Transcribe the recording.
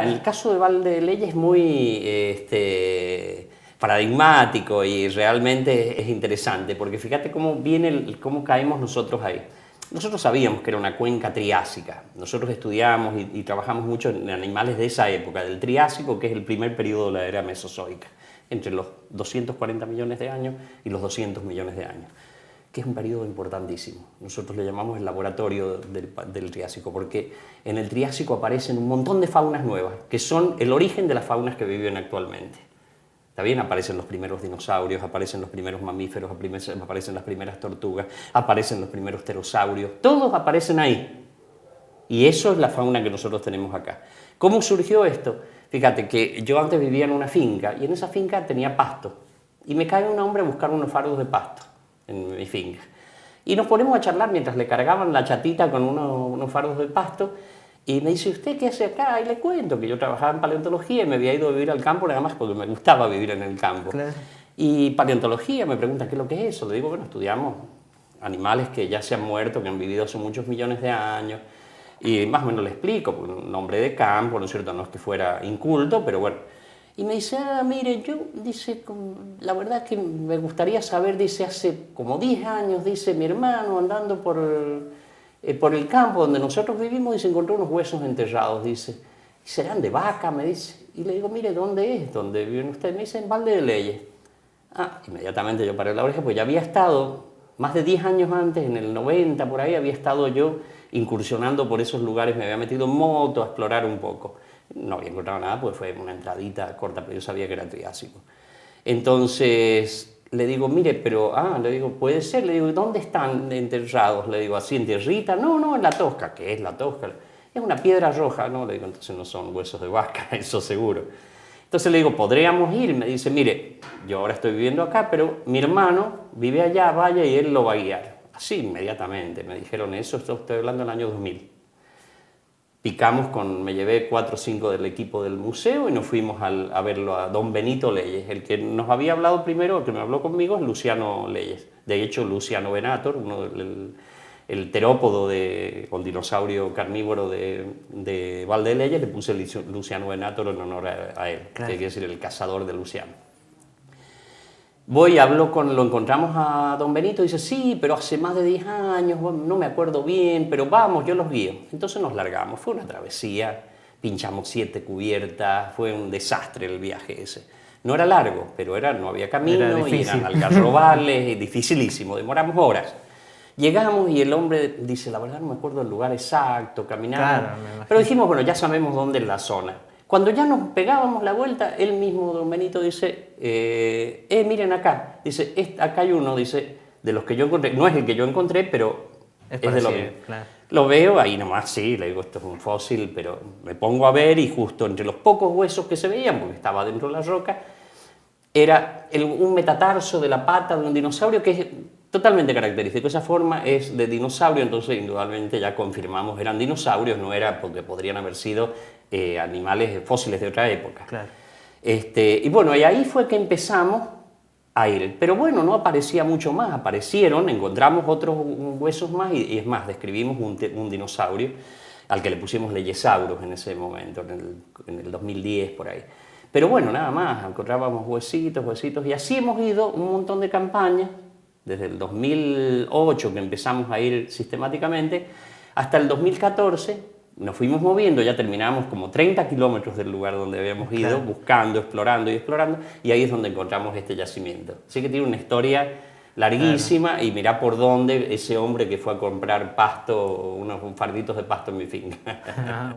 El caso de Valdeleye es muy paradigmático y realmente es interesante, porque fíjate cómo viene, cómo caemos nosotros ahí. Nosotros sabíamos que era una cuenca triásica. Nosotros estudiamos y trabajamos mucho en animales de esa época, del Triásico, que es el primer periodo de la era mesozoica, entre los 240 millones de años y los 200 millones de años, que es un periodo importantísimo. Nosotros le llamamos el laboratorio del Triásico, porque en el Triásico aparecen un montón de faunas nuevas, que son el origen de las faunas que viven actualmente. ¿Está bien? Aparecen los primeros dinosaurios, aparecen los primeros mamíferos, aparecen las primeras tortugas, aparecen los primeros pterosaurios, todos aparecen ahí. Y eso es la fauna que nosotros tenemos acá. ¿Cómo surgió esto? Fíjate que yo antes vivía en una finca y en esa finca tenía pasto. Y me cae un hombre a buscar unos fardos de pasto en mi finca. Y nos ponemos a charlar mientras le cargaban la chatita con unos fardos de pasto. Y me dice, ¿usted qué hace acá? Y le cuento que yo trabajaba en paleontología y me había ido a vivir al campo nada más porque me gustaba vivir en el campo. Claro. Y paleontología, me pregunta, ¿qué es lo que es eso? Le digo, bueno, estudiamos animales que ya se han muerto, que han vivido hace muchos millones de años. Y más o menos le explico, porque un hombre de campo, ¿no es cierto? No es que fuera inculto, pero bueno. Y me dice, mire, yo, dice, la verdad es que me gustaría saber, dice, hace como 10 años, dice, mi hermano andando por el campo donde nosotros vivimos y se encontró unos huesos enterrados, dice. ¿Serán de vaca? Me dice. Y le digo, mire, ¿dónde es? ¿Dónde viven ustedes? Me dice, en Valdeleye. Inmediatamente yo paré la oreja, pues ya había estado, más de 10 años antes, en el 90, por ahí, había estado yo incursionando por esos lugares, me había metido en moto a explorar un poco. No había encontrado nada, pues fue una entradita corta, pero yo sabía que era Triásico. Entonces le digo, mire, pero, le digo, puede ser, le digo, ¿dónde están enterrados? Le digo, ¿así en tierrita? No, en la Tosca. ¿Qué es la Tosca? Es una piedra roja, ¿no? Le digo, entonces no son huesos de vaca, eso seguro. Entonces le digo, ¿podríamos ir? Me dice, mire, yo ahora estoy viviendo acá, pero mi hermano vive allá, vaya y él lo va a guiar. Así, inmediatamente, me dijeron eso, estoy hablando del año 2000. Me llevé 4 o 5 del equipo del museo y nos fuimos a verlo a don Benito Leyes. El que nos había hablado primero, el que me habló conmigo, es Luciano Leyes. De hecho, Luciano Venator, el terópodo o el dinosaurio carnívoro de Valdeleye, le puse Luciano Venator en honor a él, claro. Que quiere decir el cazador de Luciano. Voy, lo encontramos a don Benito y dice, sí, pero hace más de 10 años, bueno, no me acuerdo bien, pero vamos, yo los guío. Entonces nos largamos, fue una travesía, pinchamos 7 cubiertas, fue un desastre el viaje ese. No era largo, pero no había camino y eran algarrobales, dificilísimo, demoramos horas. Llegamos y el hombre dice, la verdad no me acuerdo el lugar exacto, caminamos, claro, pero dijimos, bueno, ya sabemos dónde es la zona. Cuando ya nos pegábamos la vuelta, él mismo, don Benito, dice, miren acá, dice, acá hay uno, dice, de los que yo encontré, no es el que yo encontré, pero es de lo mismo. Claro. Lo veo ahí nomás, sí, le digo, esto es un fósil, pero me pongo a ver y justo entre los pocos huesos que se veían, porque estaba dentro de la roca, era un metatarso de la pata de un dinosaurio que es totalmente característico. Esa forma es de dinosaurio, entonces indudablemente ya confirmamos eran dinosaurios, no era porque podrían haber sido animales fósiles de otra época. Claro. Y bueno, y ahí fue que empezamos a ir. Pero bueno, no aparecía mucho más, encontramos otros huesos más y es más, describimos un dinosaurio al que le pusimos Leyesaurus en ese momento, en el 2010 por ahí. Pero bueno, nada más, encontrábamos huesitos y así hemos ido un montón de campañas, desde el 2008 que empezamos a ir sistemáticamente, hasta el 2014 nos fuimos moviendo, ya terminamos como 30 kilómetros del lugar donde habíamos ido, claro, buscando, explorando, y ahí es donde encontramos este yacimiento. Así que tiene una historia larguísima, claro. Y mirá por dónde ese hombre que fue a comprar pasto, unos farditos de pasto en mi finca.